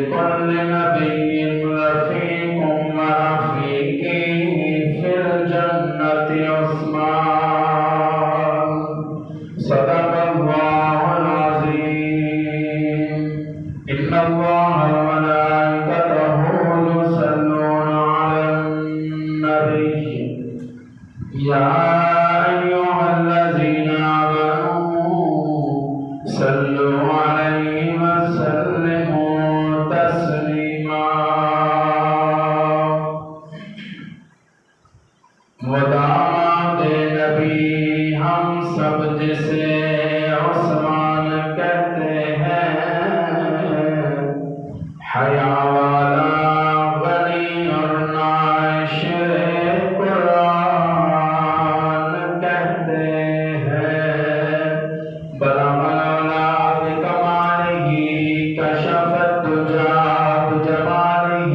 لكل نبي رفيق ورفيقه في الجنة عثمان. صدق الله العظيم. إن الله وملائكته يصلون على النبي يا أيها الذين آمنوا صلوا عليه وسلموا تسليما. وداماد نبی ہم سب جسے عثمان کہتے ہیں، حیا والا غنی اور ناشر قرآن کہتے ہیں. بلغ العلا بکمالہ کشفت الدجا بجمالہ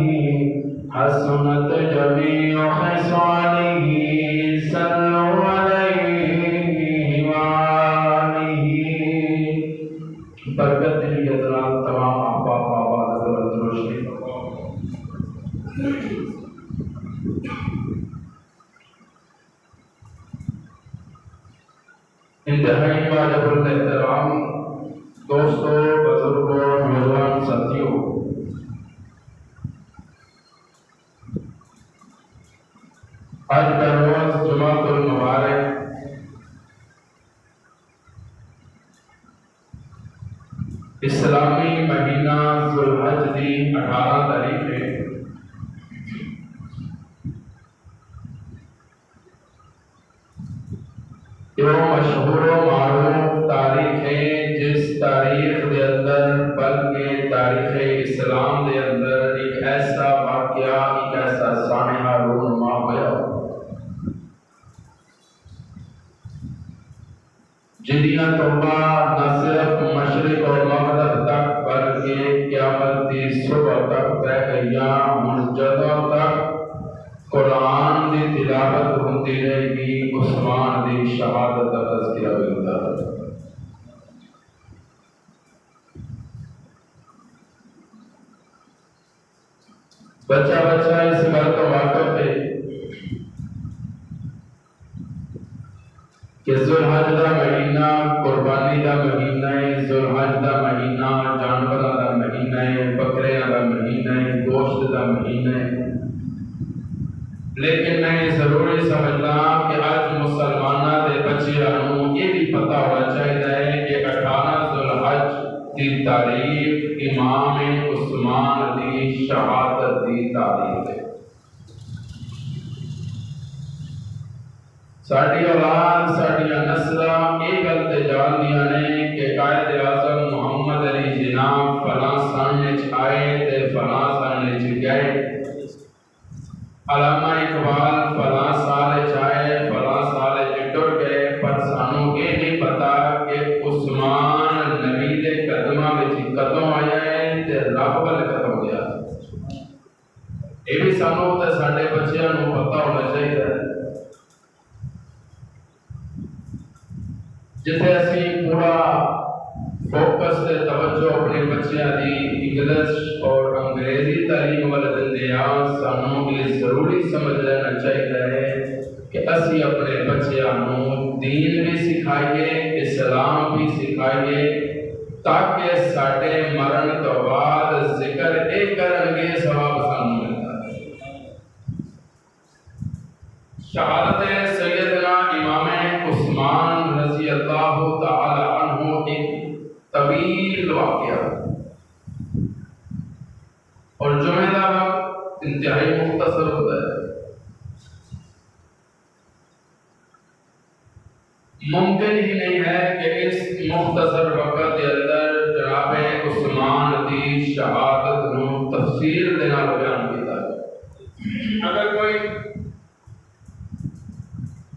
حسنت جمیع خصالہ. صلوا علیہ وآلہ. برکت دلی حضرات تمام احباب آباد حضرت روشنی. انتہائی واجب الاحترام دوستوں، بزرگوں، نوجوان ساتھیوں، آج کا روز جمعۃ المبارک اسلامی مہینہ ذوالحج دی 18 تاریخ ہے. یہ مشہور و معروف تاریخ ہے جس تاریخ دے اندر بلکہ تاریخ اسلام دے اندر ایک ایسا واقعہ، ایک ایسا سانحہ رونما ہوا جدیاں توبہ نہ صرف مشرق اور مغرب تک بلکہ قیامت دی صبح تک بہ گئیاں. ہن جدوں تک قرآن دی تلاوت ہوتی رہے گی، عثمان دی شہادت کا تذکرہ بھی ہوتا ہے. بچہ اس گل تو واقف ہے کہ ذوالحج دا مہینہ قربانی دا مہینہ ہے. ذوالحج دا مہینہ جانوراں دا مہینہ ہے، بکریاں دا مہینہ ہے، گوشت دا مہینہ ہے. لیکن میں ضروری سمجھنا کہ آج مسلمانوں کے بچیاں یہ بھی پتہ ہونا چاہیے کہ 18 ذوالحج کی تاریخ امام عثمان کی شہادت کی تاریخ ہے. ساری اولاد ساری نسلاں یہ گل تے جاندیاں نے کہ قائد اعظم محمد علی جناب فلاں سن وچ آئے تے فلاں سن وچ گئے. علامہ اقبال فلاں سال چائے فلاں سال ٹر گئے، پر سانوں یہ نہیں پتا کہ عثمان نبی دے قدماں وچ کدوں آیا ہے تے رب ول کدوں گیا. یہ بھی سانوں تے ساڈے بچیاں نوں پتا ہونا چاہیے. جتھے اسی پورا فوکس تے توجہ اپنے بچیاں دی انگلش اور انگریزی تعلیم ول دندے ہاں، سانوں یہ ضروری سمجھ لینا چاہیے کہ اسی اپنے بچیاں نوں دین بھی سکھائیے، اسلام بھی سکھائیے، تاکہ ساڈے مرن تو بعد ذکر اے کرن گے ثواب سانوں ملتا ہے. شہادت سیدنا امام عثمان رضی اللہ تعالی عنہ ایک طویل واقعہ اور جمعہ کا وقت انتہائی مختصر ہوتا ہے. ممکن ہی نہیں ہے کہ اس مختصر وقت کے اندر جناب عثمان کی شہادت نو تفصیل دینا بیان کیا ہے. اگر کوئی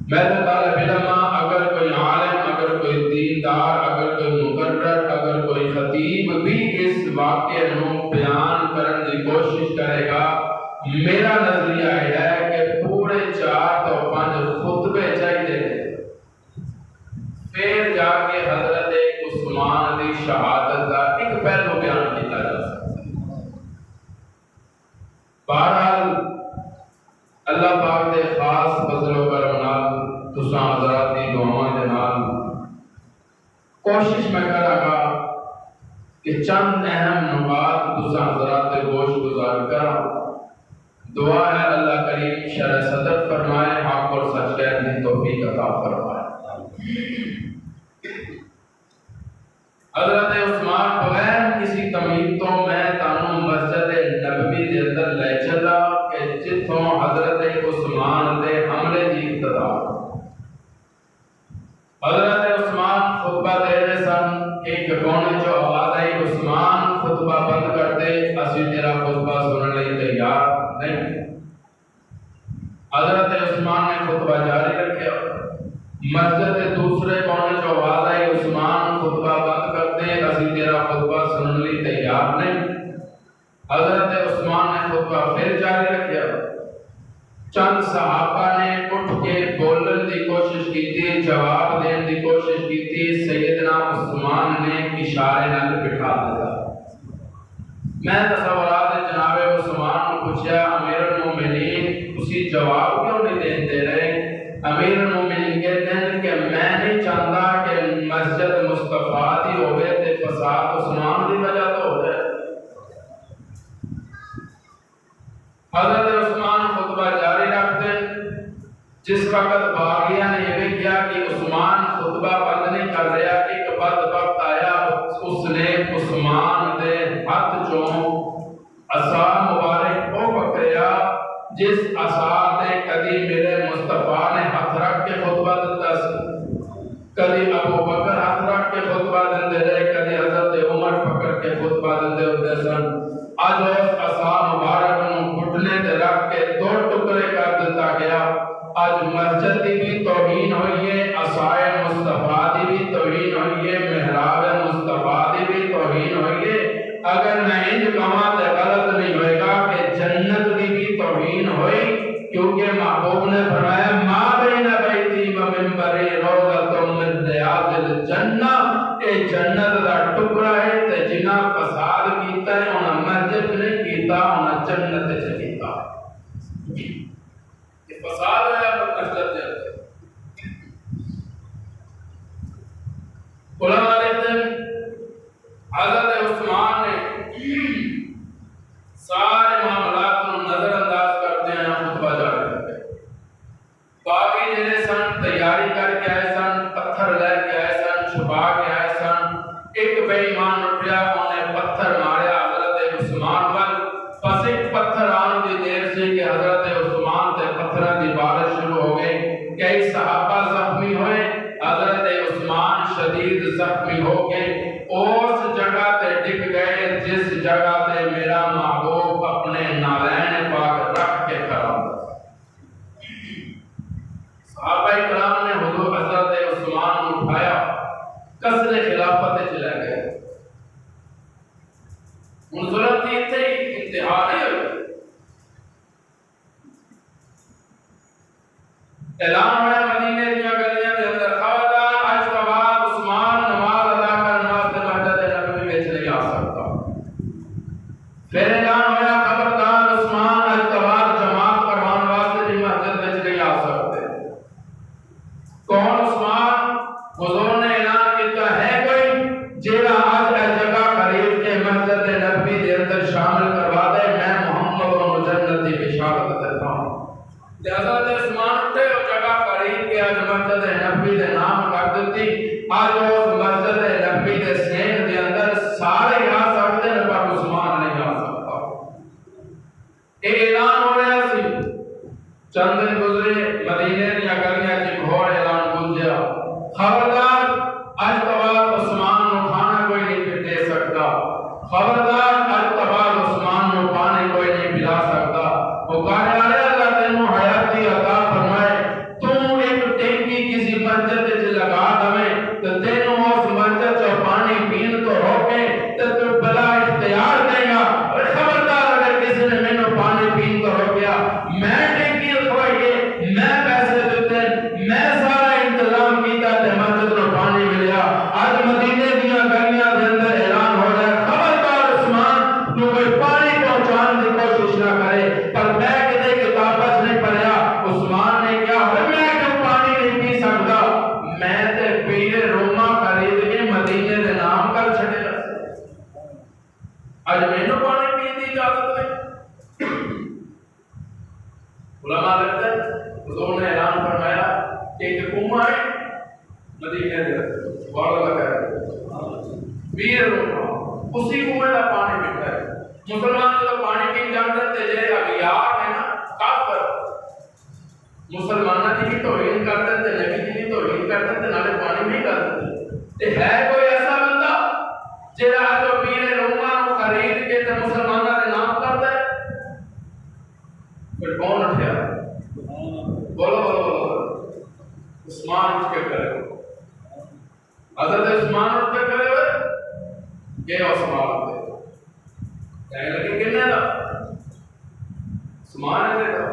میں تو طالب علم، اگر کوئی عالم، اگر کوئی دیندار، اگر کوئی مقرر، اگر کوئی خطیب بھی اس واقعے نو بیان کرنے کی کوشش کرے گا، میرا نظریہ ہے کہ پورے 4 تو 5 خطبے چاہیے، پھر جا کے حضرت عثمان کی شہادت کا ایک پہلو بیان کیا جا سکتا ہے. اہم نکات تساں حضرات گوش گزار کرا۔ دعا ہے اللہ کریم شرح صدر فرمائے، حق اور سچ کہنے کی توفیق عطا فرمائے۔ حضرت عثمان بغیر کسی تمہید تو میں تانوں مسجد نبوی دے اندر لے چلا کہ جتوں حضرت عثمان دے حملے دی ابتدا۔ حضرت عثمان خطبہ دے رہے سن، ایک کونے جو آواز آئی، عثمان خطبہ بند کر دے، اسی تیرا خطبہ سننے لئی تیار نہیں۔ حضرت عثمان نے خطبہ جاری رکھا۔ مسجد کے دوسرے کونے جو آواز آئی، عثمان خطبہ بند کر دے، اسی تیرا خطبہ سننے لئی تیار نہیں۔ حضرت عثمان نے خطبہ پھر جاری رکھا۔ چند صحابہ نے اٹھ کے بولن دی کوشش کی تھی، جواب دین دی کوشش کی تھی، سیدنا عثمان نے اشارے نال بٹھا دیا۔ میں تصورات جناب عثمان کو پوچھا، امیر المومنین اسی جواب کیوں نہیں دیتے رہے؟ امیر المومنین کہتے ہیں کہ میں نہیں چاہتا کہ مسجد مصطفیٰ دی ہوئے تے فساد عثمان دی وجہ تو ہو جائے۔ حضرت عثمان خطبہ جاری رکھتے، جس وقت باغیہ نے یہ کیا کہ عثمان خطبہ بند نہیں کر رہا، ایک بدبخت آیا، اس نے عثمان دے ہاتھ چوں عصا مبارک او پکڑیا، جس عصا تے کدی میرے مصطفیٰ نے ہاتھ رکھ کے خطبہ دیتا سی، کدی ابو بکر ہاتھ رکھ کے خطبہ دیندے رہے، کدی حضرت عمر پکڑ کے خطبہ دیندے ہوتے سن۔ آج اس عصا مبارک نو گھٹنے تے رکھ کے دو ٹکڑے کر دیتا گیا۔ آج مسجد دی بھی توہین ہوئی ہے، عصائے مصطفیٰ دی بھی توہین ہوئی ہے، محراب مصطفیٰ دی بھی توہین ہوئی ہے۔ اگر میں انج کہاں تے غلط نہیں ہوئے گا کہ جنت دی بھی توہین ہوئی، کیونکہ محبوب نے فرمایا ما بین بیتی و منبری روضۃ من ریاض الجنہ، اے جنت دا ٹکڑا ہے تے جنہ فساد کیتا ہے انہاں مسجد نہیں کیتا، انہاں جنت وچ کیتا۔ یہ فساد ہے مسجد دے اندر۔ علماء کہتے ہیں حضرت عثمان نے سارے معاملات کو نظر انداز کرتے ہیں، خطبہ جاری کرتے ہیں۔ باقی جنہیں سن تیاری کر کے آئے سن، پتھر لے کے آئے سن، چھپا کے آئے سن، ایک بے ایمان اٹھیا، انہیں پتھر ماریا حضرت عثمان پر۔ پس ایک پتھر آن دی دیر سے کہ حضرت عثمان تے پتھروں دی بارش شروع ہو گئی، کئی صحابہ زخمی ہوئے، حضرت عثمان شدید زخمی ہو کے اس جگہ تے ڈگ گئے جس جگہ تے میرا محبوب اپنے نالین پاک رکھ کے کھڑا تھا۔ صحابہ کرام نے حضور حضرت عثمان کو اٹھایا، قصر خلافت چلے گئے۔ ان ظلم کی انتہا نہیں ہوئی۔ اعلان ہوا مدینے دیا گلیاں دے اندر، خبردار آج کے بعد عثمان نماز ادا کرنے واسطے مسجد نبوی میں نہیں آ سکتا۔ پھر اعلان ہوا خبردار عثمان آج کے بعد جماعت کروانے واسطے بھی مسجد میں نہیں آ سکتے۔ کون عثمان؟ حضور نے اعلان کیا ہے کوئی جیڑا آج اس جگہ قریب کے مسجد نبوی دے اندر شامل کروا دے، میں محمد و جنت کی بشارت دیتا ہوں۔ حضرت عثمان اٹھے اور جگہ قریب کے آج مسجد نبوی دے نام کر دیتی۔ آج اس مسجد نبوی دے سین دے اندر سارے آ سکتے ہیں پر عثمان نہیں آ سکتا۔ ایک اعلان ہو رہا سی، چند دن گزرے، مدینے دیا گلیاں ایک اور اعلان گونجیا، خبردار آج کے بعد عثمان کو کھانا کوئی نہیں دے سکتا، خبردار آج کے بعد عثمان کو پانی کوئی نہیں پلا سکتا۔ وہ کہنے والے اللہ تینوں حیاتی عطا فرمائے، تو ایک ٹینکی کسی مسجد وچ لگا دے تو تینوں اس مسجد چ پانی پین تو روکے تو تو بلا اختیار دے گا۔ اور خبردار اگر کسی نے مینوں پانی پین تو روکیا، میں ٹینکی رکھوائیے، میں پیسے دیتے، میں سارا انتظام کیتا تے مسجد اج مینوں پانی پین دی اجازت نہیں۔ علماء لگتا ہے حضور نے اعلان فرمایا کہ ایک کنواں ہے مدینے دے بڑا لگا ہے ویر اسی کنویں کا پانی پیتا ہے۔ مسلمان جو پانی پین جاندے تے جے اغیار ہے نا کافر مسلماناں دی بھی توہین کرتے تے نبی دی بھی توہین کرتے تے نالے پانی بھی کرتے تے ہے کوئی ایسا بندہ جڑا جو ویر روما نو خرید کے تے مسلماناں دے نام کردا ہے؟ پھر کون اٹھیا؟ بولو بولو بولو عثمان اٹھ کے کرے حضرت عثمان اٹھ کے کرے ہوئے یہ عثمان اٹھ کے کہنے لگے کنے دا عثمان ہے دا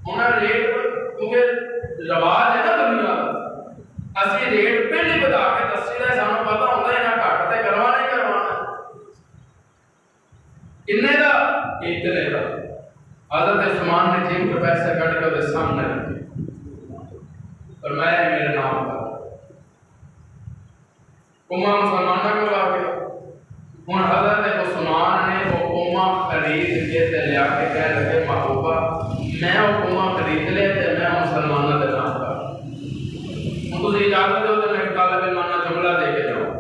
انہاں ریٹ کیونکہ رواج ہے نا دنیا کا اسی ریٹ پہلے بتا کے دسی دا سانوں پتہ ہوندا ہے نہ گھٹ تے کروانا ہی کروانا کنے دا اتنے دا حضرت عثمان نے جیب کے پیسے کٹ کے وہ سامنے رکھے فرمایا میرے نام کا کنواں مسلمانوں کو لا گیا ہوں حضرت عثمان نے وہ کنواں خرید کے تے لیا کے کہہ لگے محبوبہ میں وہ کنواں خرید لے تے میں مسلمانوں کے نام کا ہوں تسی اجازت دو تے میں طالب علمانہ جملہ دے کے جاؤں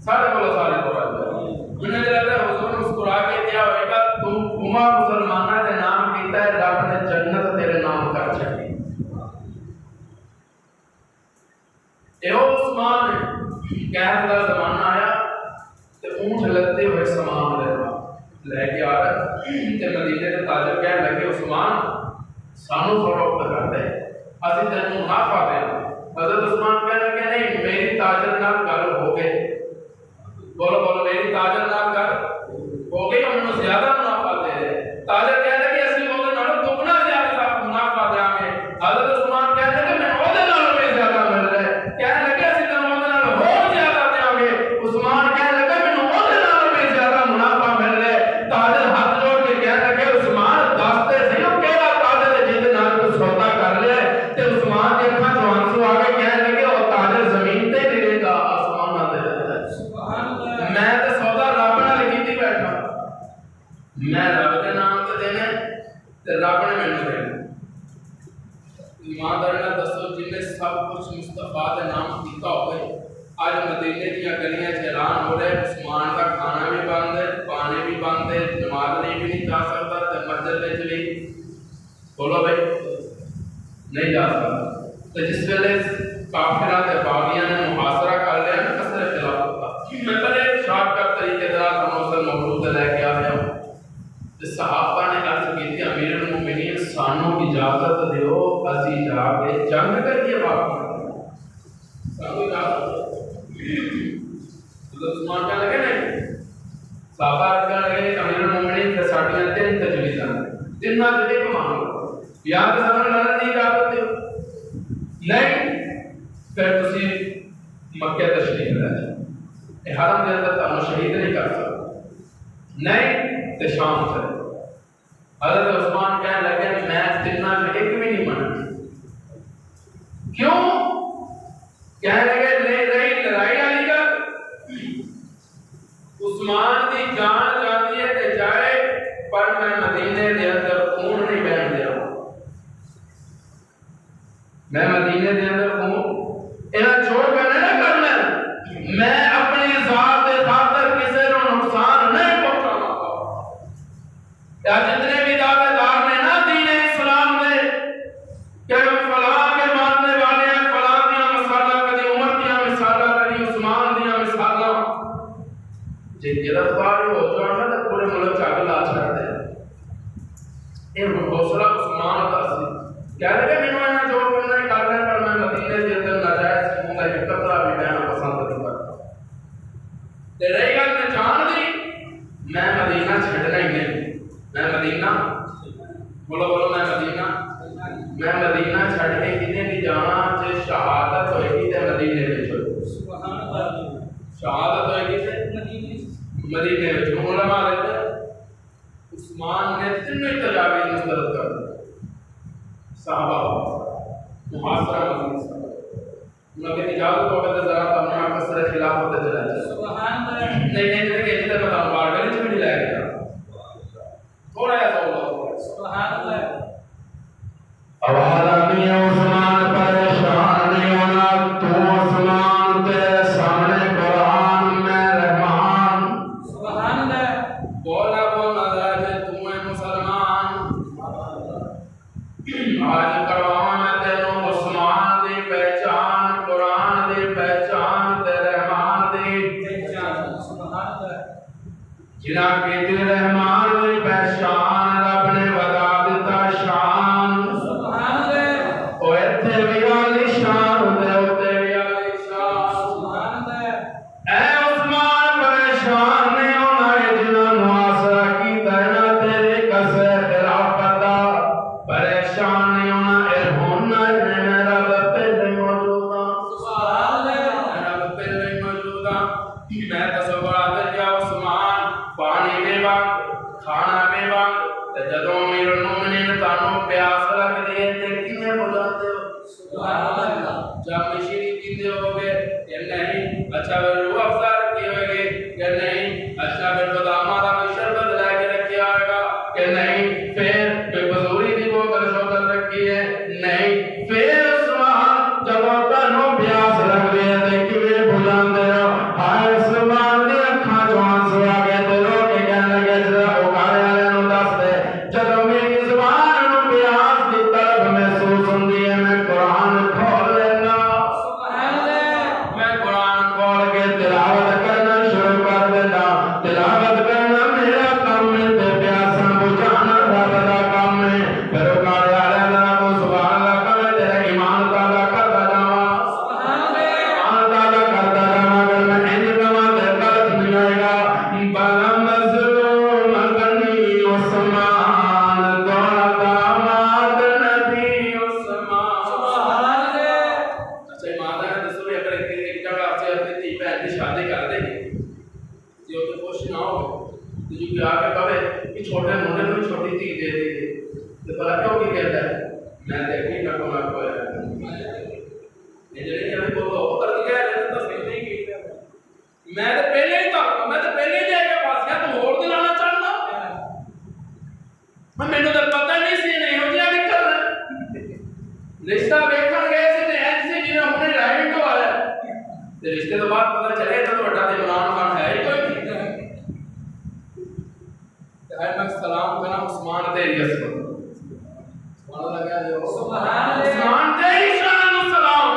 سارے بولو سارے کو میں نے لگا حضور مسکرا کے دیا ہوئے گا تم کنواں مسلمانوں کے نام کیتا ہے رب نے جنت تیرے نام کر چھڈی اے عثمان قحط کا زمانہ آیا تے اونٹ لدے ہوئے سامان لے کے آ رہے تے مدینے کے تاجر کہنے لگے عثمان سانو فروخت کر دے اسی تینوں منافع دے حضرت عثمان کہنے لگے نہیں میری تاجر نال گل ہو گئے بولو بولو میری تاجر نال گل ہو گئی ہم نے زیادہ منافع دے رہے تاجر کہنے لگے اسی وہ نال دگنا زیادہ منافع دیں گے حضرت عثمان کہنے لگے میں وہ نال بھی زیادہ مل رہا ہے کہنے لگے اسی وہ نال اور زیادہ دیں گے عثمان کہنے لگے میں وہ نال بھی زیادہ منافع مل رہا ہے تاجر ہاتھ جوڑ کے کہنے لگے عثمان دستے صحیح ہو کیڑا تاجر ہے جس نال تو سودا کر لے تے عثمان دی اکھاں چوں آنسو آ کے کہنے لگے او تاجر زمین تے گرے گا آسمان تے رہتا ہے سبحان اللہ میں تے سودا رب نال کیتی بیٹھا میں رب دے نام تے دینا تے رب نے مینوں دینا ایمانداری نال دسو جن نے سب کچھ مصطفیٰ دے نام کیتا ہوئے آج مدینے کی گلیاں حیران ہو رہے عثمان کا کھانا بھی بند ہے پانی بھی بند ہے نماز نہیں بھی نہیں جا سکتا تے مسجد وچ بھی بولو بھائی نہیں جا سکتا تو جس ویلے کافراں تے باغیاں نے محاصرہ کر لیا نا کسر خلاف ہوتا میں پہلے شارٹ کٹ طریقے دار ہم موضوع تے لے کے آ گیا صحابہ نے عرض کی تھی امیر المومنین سانوں اجازت دیو اسی جا کے جنگ کریے باقی سانوں اجازت حضرت عثمان کہنے لگے نہیں صحابہ کہنے لگے امیر المومنین تے ساڈیاں تین تجویزاں تیناں تے ایک مان یا تے سانوں لڑن دی اجازت دیو نہیں پھر تسی مکہ تشریف لے جاؤ حرم دے اندر تانوں شہید نہیں کر سکتے نہیں تے شام چلے حضرت عثمان کہنے لگے میں تیناں میں ایک بھی نہیں مانتی کیوں کہنے لگے رہی لڑائی والی گل عثمان دی جان جاتی ہے تے جائے پر میں مدینے دے اندر خون نہیں بہن دیا میں مدینے دے اندر خون انہاں چھوڑ کے نہیں کرنا میں اپنی ذات دے خاطر کسی نو نقصان نہیں پہنچانا یا جتنے بھی دعوے دار نے نا دین اسلام دے کہ فلاں کے ماننے والے ہیں فلاں دیا مثالاں کدی عمر دیا مثالاں کدی عثمان دیا مثالاں جے گرفتار ہو جانا تو پورے ملک چاک لا چھڑ دے یہ حوصلہ عثمان کا سی کہہ لگے مینوں انہاں جو کرنا ہے کر رہے پر میں مدینے دے اندر ناجائز قسم کا ایک قطرہ بھی لینا پسند نہیں کرتا تے رہی گل میں جان دی میں مدینہ چھڈنا ہی نہیں میں مدینہ بولو بولو میں مدینہ چھڈ کے کتے بھی جانا جے شہادت ہوئے گی تے مدینے وچ ہوئے سبحان اللہ شہادت ہوئے گی تے مدینے وچ علماء کہتے عثمان نے تینوں تجاویز مسترد کر دی صحابہ محاصرہ مدینہ انہوں نے اجازت ہو کے ذرا اپنا کسر خلافت چلا جائے سبحان اللہ نہیں نہیں کہ جتنے بتا بولا بولا راجے تمہیں مسلمان آج کرواں میں تینوں عثمان دی پہچان قرآن دی پہچان تے رحمان دی جنہاں کی دی رحمان دی پہچان رب نے ودا دیتا شان او ایتھے بھی عالی شان دے اوتے بھی عالی شان اے عثمان پریشان نے ہونا ہے جنہاں معاصرہ کیتا ہے نہ تیرے قصے خلافت دا پریشان نہیں ہونا اے ہونا ہے میں رب پہلے موجود ہاں رب پہلے موجود ہاں میں تصور آتا کیا عثمان پانی بے وقت کھانا بے وقت جدوں امیر المومنین تانوں پیاس رکھ دیے تے کنے بلاتے ہو جب مشیری پیندے ہوگے یا نہیں اچھا پھر روح افزا رکھی ہوئے گے یا نہیں اچھا پھر بدامہ دا کوئی شربت لے کے رکھی آئے گا کہ نہیں پھر کوئی بزوری دی بوتل شوتل رکھی ہے نہیں پھر عثمان جب تانوں پیاس رکھ دیے تے کنے بلاندے ہو ہائے عثمان دے اکھاں چوں آنسو آ گئے تے رو کے کہنے لگے جڑا اوکارے والے نوں دس دے جدوں میری زبان نوں پیاس دی طلب محسوس ہوندی ہے میں قرآن کھول لینا میں قرآن کھول کے تلاوت کرنا شروع کر دینا تلاوت کرنا میرا کام ہے تے پیاساں بجھانا رب دا کام ہے پھر اوکارے والے اللہ کو سبحان اللہ کہے تیرا ایمان تازہ کرتا جاواں ایمان تازہ کرتا جاواں اگر میں انج کہاں تے غلط نہیں آئے گا بلا مظلوم غنی عثمان دولت داماد نبی عثمان اچھا ایمان ہے دسو اگر ایک جگہ آپ سے اپنی تھی بہن کی شادی کر دیں گے جو تو خوش نہ ہو تو جو کہ آگے کہے کہ چھوٹے منڈے میں چھوٹی تھی دے دے تو بلا کیوں کی کہتا ہے میں دیکھنی نہ کو میں کو ہے یہ جو نہیں ہمیں کو کر دیا ہے تو پہلے ہی میں تو پہلے ہی تھا میں تو پہلے ہی دے کے پاس گیا تو اور دلانا چاہتا میں نے تو پتہ نہیں سی نہیں ہو جائے نکل رہا رشتہ دیکھن گئے سے تے ایسے جنہیں ہم نے رائٹ تو آیا تے رشتے تو بعد پتہ چلے تو بڑا تے عمران خان ہے ہی کوئی نہیں ہے میں سلام کرنا عثمان تیری عصمت سبحان اللہ کیا جو عثمان تیری شان و سلام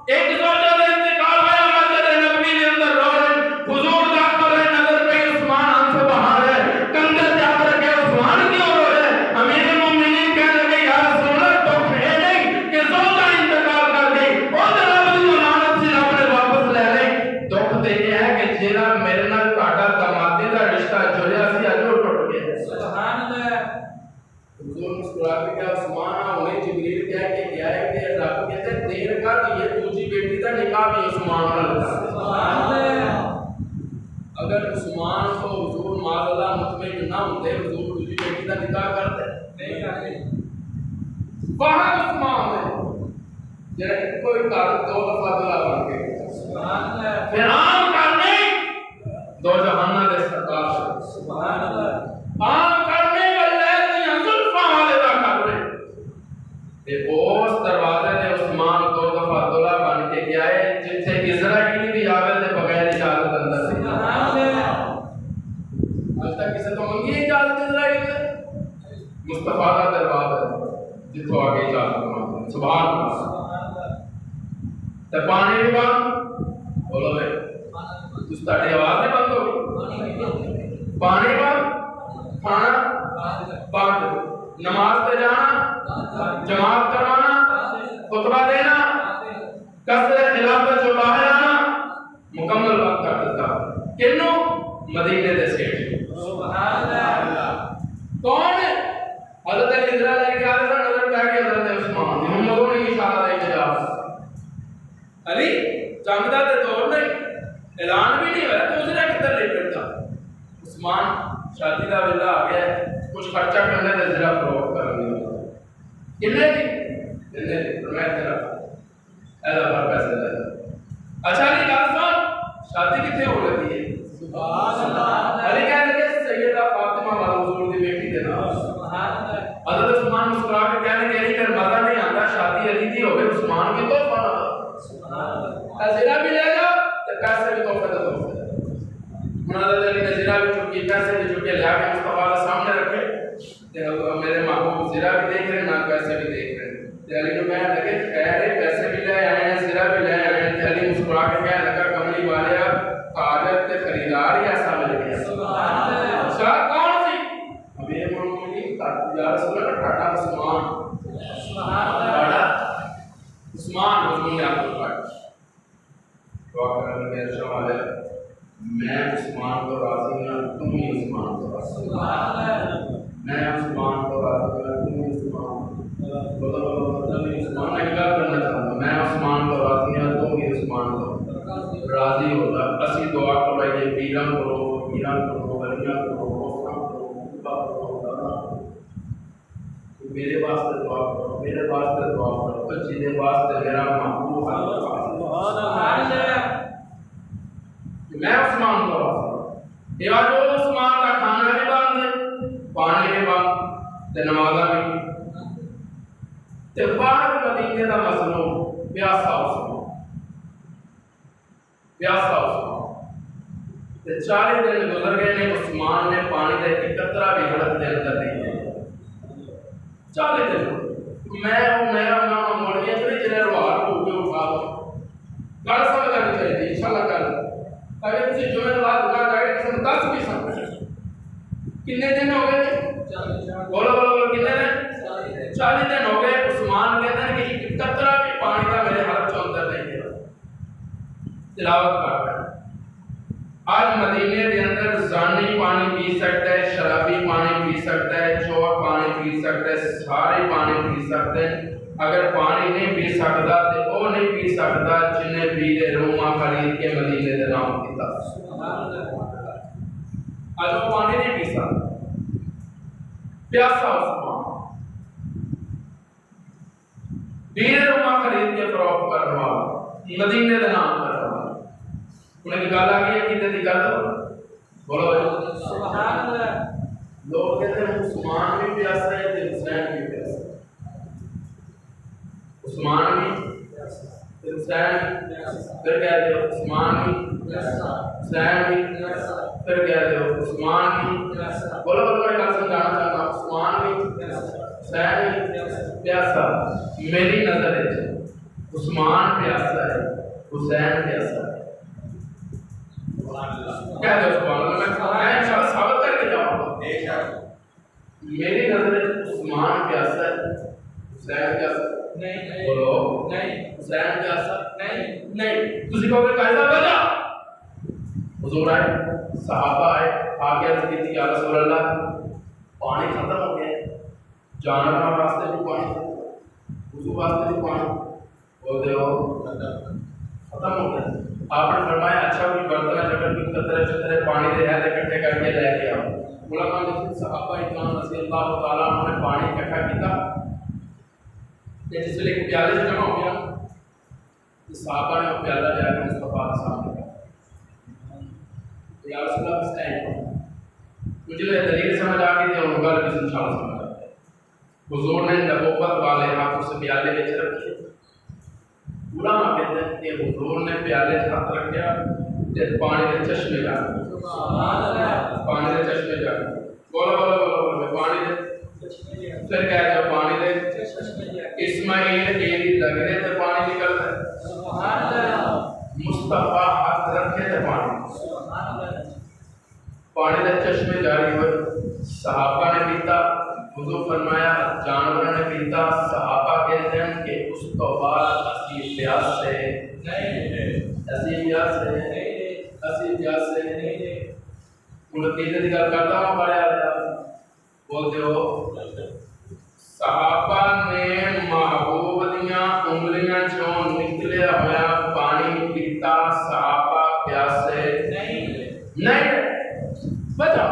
ایک زوجہ دے انتقال ہوا مسجد نبوی دے اندر رو رہے حضور دا کر رہے نظر پہ عثمان آن سے باہر ہے کندھے تے ہاتھ رکھے عثمان کیوں رو رہے امیر المومنین کہنے لگے یا رسول اللہ تو ہے نہیں کہ زوجہ انتقال کر گئی او تے رب دی امانت سے رب نے واپس لے لے دکھ تے یہ ہے کہ جیڑا میرے نال تہاڈا دامادی دا رشتہ جڑیا سی اج وہ ٹوٹ گیا سبحان اللہ حضور مسکرا کے کہا عثمان انہیں جبریل کہہ کے گیا ہے کہ رب کہتے ہیں دیر کر یہ دوسری بیٹی کا نکاح بھی عثمان نال سبحان اللہ اگر عثمان کو حضور معاذ اللہ مطمئن نہ ہوتے حضور دوسری بیٹی کا نکاح کرتے نہیں کرتے وہاں عثمان ہے جڑا کوئی کار دو دفعہ دلا بن کے سبحان اللہ پھر عام کرنے دو جہانہ دے سرکار سبحان اللہ عام کرنے والے دی زلفاں والے دا کرنے تے اس دروازے تے عثمان دو دفعہ دلا بن کے گیا ہے جتھے اسرائیلی بھی آوے تے بغیر اجازت اندر سبحان اللہ آج تک کسی تو منگی اجازت اسرائیل نے مصطفیٰ دا دروازہ جتھوں آگے اجازت مانگتے سبحان اللہ تے پانی بھی بند بولو بھائی تس تاڑی آواز نہیں بند ہوگی پانی بند کھانا بند نماز پہ جانا جماعت کروانا خطبہ دینا کثر خلافت جو باہر آنا مکمل وقت کر دیتا کنوں مدینے دے سیٹ سبحان اللہ کون ہے حضرت علی رضی اللہ کے آگے نظر پہ آگے حضرت عثمان محمدوں نے اشارہ دے کے جواب علی جنگ دا تے دور نہیں اعلان بھی نہیں ہوا تو اسے کدھر لے پھرتا عثمان شادی دا ویلا آ گیا کچھ خرچہ کرنے تے ذرا فروغ کرنے کتنے دی میں تیرا ایسا پر پیسے دے اچھا علی گل سن شادی کتنے ہو لگی ہے سبحان اللہ علی کہنے لگے سیدہ فاطمہ حضور دی بیٹی دے نام سبحان اللہ حضرت عثمان مسکرا کے کہنے لگے نہیں کر مزہ نہیں آتا شادی علی دی ہوگی عثمان کی تو فنا سبحان اللہ زیرہ بھی لے جاؤ تو پیسے بھی تحفے دے دو حضرت علی نے زیرہ بھی چکی پیسے پیسے جو کہ لیا کے مصطفیٰ کے سامنے رکھے میرے محبوب زرا بھی دیکھ رہے نہ پیسے بھی دیکھ رہے علی کو کہنے لگے خیر پیسے بھی لے آئے ہیں زرا بھی لے آئے ہیں علی مسکرا کے کہنے لگا کملی والے قادر کے خریدار ہی ایسا مل گیا سبحان اللہ شاہ کون سی امیر مومنین یا رسول اللہ ٹاٹا عثمان سبحان اللہ عثمان حضور نے آپ کو کہا دعا کرنے میں ارشاد والے میں عثمان کو راضی ہوں تم ہی عثمان کو راضی سبحان اللہ میں عثمان کو راضی ہوں تم ہی عثمان عثمان نے کیا کرنا چاہتا میں عثمان کو راضی ہوں تم ہی عثمان کو راضی ہوتا اسی دعا کو رہیے پیرم کرو ولیاں کرو میرے واسطے دعا کرو میرے واسطے دعا کرو بچی دے واسطے میرا محبوب میں عثمان کو راضی یا جو عثمان کا کھانا بھی بند ہے پانی بھی بند تے نمازاں بھی تے باہر مدینے دا مظلوم پیاسا عثمان تے 40 دن گزر گئے نے عثمان نے پانی دے ایک قطرہ بھی حلق دے اندر نہیں ہے 40 دن میں میرا نام مڑ گیا کہ جنہیں روحات کو اٹھے اٹھا دو گل سمجھ آنی چاہیے انشاءاللہ کل اگر کسی جمعہ بات دکھا جائے کہ 10 بھی سمجھ کتنے دن ہو گئے بولو کتنے دن 40 دن ہو گئے عثمان کہتے ہیں کہ ایک قطرہ بھی پانی کا میرے حلق کے اندر نہیں گیا تلاوت کرتا ہے آج مدینے کے اندر زانی پانی پی سکتا ہے شرابی پانی پی سکتا ہے چور پانی پی سکتا ہے سارے پانی پی سکتے ہیں اگر پانی نہیں پی سکتا تو وہ نہیں پی سکتا جنہیں پیرے روما خرید کے مدینے کے نام کیتا آج وہ پانی نہیں پی سکتا پیاسا عثمان پیرے روما خرید کے فروخت کر رہا مدینے کے نام کر رہا انہیں کی گل آ گئی ہے کتنے کی گل بولو سبحان اللہ لوگ کہتے ہیں عثمان بھی پیاسا ہے تے حسین بھی پیاسا ہے عثمان بھی حسین پھر کہتے ہو عثمان بھی حسین بھی پھر کہتے ہو عثمان بھی بولو میں کل سمجھانا چاہتا ہوں عثمان بھی حسین بھی پیاسا میری نظر ہے عثمان پیاسا ہے حسین پیاسا ہے کیا دے سبحان اللہ میں انشاءاللہ ثابت کر کے جاؤں میری نظر عثمان پیاسا ہے حسین پیاسا نہیں بولو نہیں حسین پیاسا نہیں تسی کہو گے قائدہ وجہ حضور آئے صحابہ آئے آگے عرض کی تھی یا رسول اللہ پانی ختم ہو گیا جانوروں واسطے بھی پانی وضو واسطے بھی پانی بولتے ہو ختم ہو گیا آپ نے فرمایا اچھا کوئی برتن چکر کی قطرے چطرے پانی دے ہے اکٹھے کر کے لے کے آؤ علماء نے صحابہ اکرام رضی اللہ تعالیٰ عنہ نے پانی اکٹھا کیا کہ جس ویلے پیالے سے جمع ہو گیا تو صحابہ نے وہ پیالہ لے کے مصطفیٰ کے سامنے کہا یا رسول اللہ کس ٹائم مجھے یہ دلیل سمجھ آ گئی تھی اور گل بھی انشاءاللہ سمجھ آتے حضور نے نبوت والے ہاتھوں سے پیالے بیچ رکھے علماء کہتے ہیں کہ حضور نے پیالے ہاتھ رکھا تے پانی کے چشمے جا پانی کے چشمے جا بولو پانی دے پھر کہہ دو پانی دے اسماعیل ایلی لگنے تے پانی نکلتا ہے مصطفیٰ ہاتھ رکھے تے پانی دے چشمے جاری ہوئے صحابہ نے پیتا حضور فرمایا جانوروں نے پیتا صحابہ کہتے ہیں کہ اس تو بعد اسی پیاس سے انہیں تیزے دی گل کرتا ہوں بڑے آدھا بولتے ہو صحابہ نے محبوب دیاں انگلیاں چوں نکلے ہویا پانی پیتا صحابہ پیاسے نہیں وجہ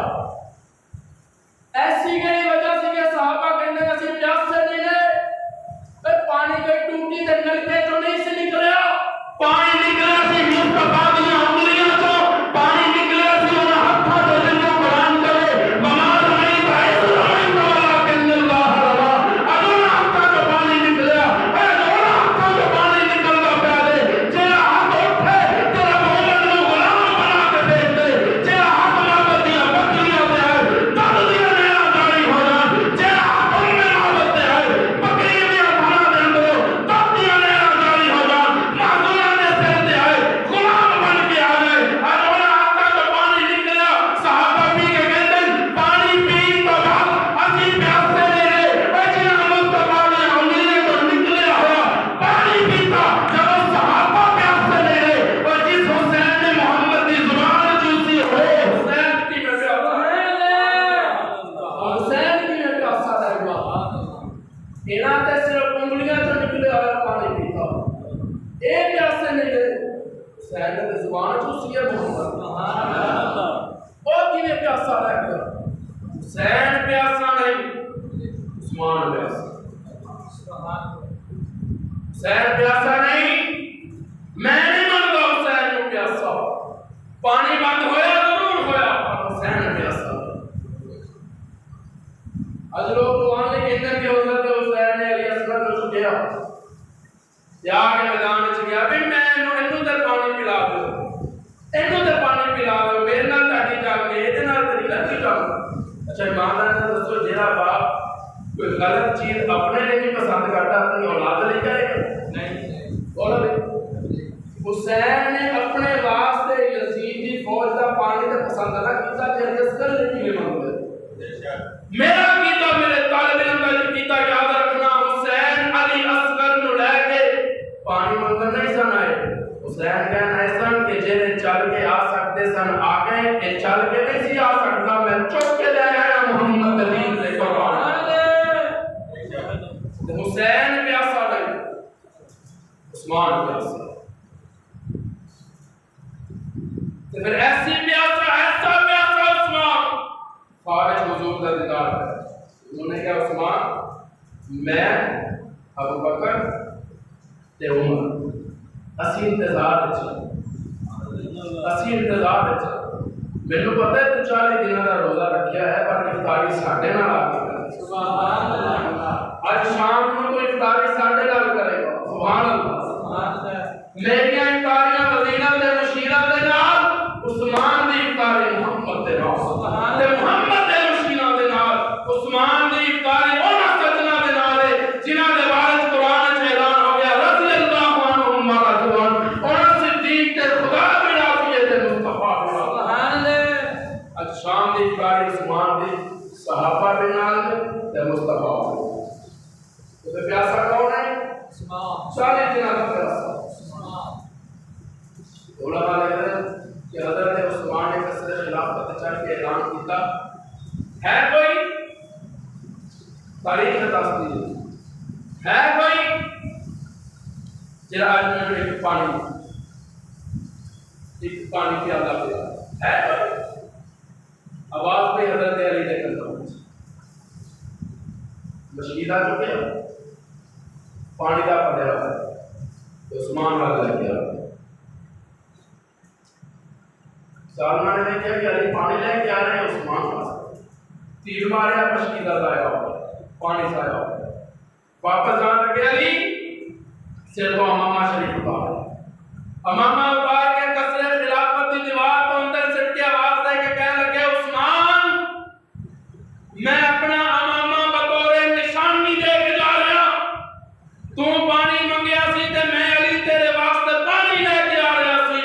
ایسی کئی وجہ سے کہ صحابہ کہنے کا سی پیاس سے نہیں ہے پانی کے ٹوٹی کے نلکے تو نہیں سے نکلیا پانی نکلا سی مصطفیٰ دیا انگلیاں تو پانی نکلا سی انہاں ہتھا دے دن کو قرآن کرے وَمَا رَمَيْتَ إِذْ رَمَيْتَ وَلَكِنَّ اللَّهَ رَمَى اگر ہتھا تو پانی نکلیا اگر ہتھا تو پانی نکلنا پیالے جیڑا ہاتھ اٹھے تیرا مومن نو غلام بنا کے دیکھ دے جیڑا ہاتھ مابت دیا بکریاں حسین نے زبان چوسی ہے محمد اور کیویں پیاسا رہ گیا حسین پیاسا نہیں عثمان پیاسا حسین پیاسا نہیں میں نہیں مانتا حسین کو پیاسا پانی بند ہویا ضرور ہویا پر حسین پیاسا آج لوگ قرآن نے کہتے ہیں کہ حضرت حسین نے علی اصغر کو چکیا یا کے میدان چ گیا بھی میں اینو تے پانی پلا دو اینو تے پانی پلا دو میرے نال تاڈی جگ کے اے نال تیری لگی جگ اچھا ایماندار نے دسو جڑا باپ کوئی غلط چیز اپنے لیے بھی پسند کرتا اپنی اولاد لیے کرے گا نہیں بولو حسین نے اپنے واسطے یزید دی فوج دا پانی تے پسند نہ کیتا تے اصغر نے کیویں منگے میرا کیتا میرے طالب علم کا کیتا یاد رکھنا حسین علی اصغر نو لے کے پانی منگن نہیں سن آئے حسین کہنا ایسا کہ جنہیں چل کے آ سکتے سن آ گئے کہ چل کے نہیں سی آ سکتا میں چک کے لے آیا محمد دین سے قرآن حسین پیاسا نہیں عثمان پیاسا تو پھر ایسی پیاسا ایسا پیاسا عثمان خارج حضور کا دیدار ہے انہوں نے کہا عثمان میں ابو بکر تے عمر اسی انتظار میں نے پتہ ہے تو 40 دنوں کا روزہ رکھیا ہے پر افطاری ساڈے نال آ کے سبحان اللہ آج شام کو تو افطاری ساڈے نال کرے گا سبحان اللہ میری افطاریاں مدینہ تے مشیرہ دے نال عثمان دی افطاری محمد دے نال سبحان تے محمد دے مشیرہ دے نال عثمان دی افطاری انہاں سجنا دے نال جنہاں دے بارے قرآن وچ اعلان ہو گیا رضی اللہ عنہم رضوان اور صدیق تے خدا بھی راضی ہے تے مصطفی بھی سبحان اللہ اج شام دی افطاری عثمان دی صحابہ دے نال تے مصطفی تے پیاسا کون ہے عثمان 40 دن کا پیاسا علماء لکھتے ہیں کہ حضرت عثمان نے قصر خلافت چڑھ کے اعلان کیتا ہے کوئی تاریخ تصدیق ہے کوئی جڑا اج میں ایک پانی پیالا پیا ہے کوئی آواز پہ حضرت علی نے کہا مشیدہ چکے پانی کا پڑیا ہے عثمان والا لے کے سالنا نے کہا کہ علی پانی لے کے آ رہے ہیں عثمان واسطے تیر ماریا مشکیدہ ضائع ہو گیا پانی ضائع ہو گیا واپس جان لگے علی سے تو امامہ شریف اتار امامہ اتار کے قصر خلافت کی دیوار کو اندر سٹ کے آواز دے کے کہنے لگے عثمان میں اپنا امامہ بطور نشانی دے کے جا رہا تو پانی منگیا سی تے میں علی تیرے واسطے پانی لے کے آ رہا سی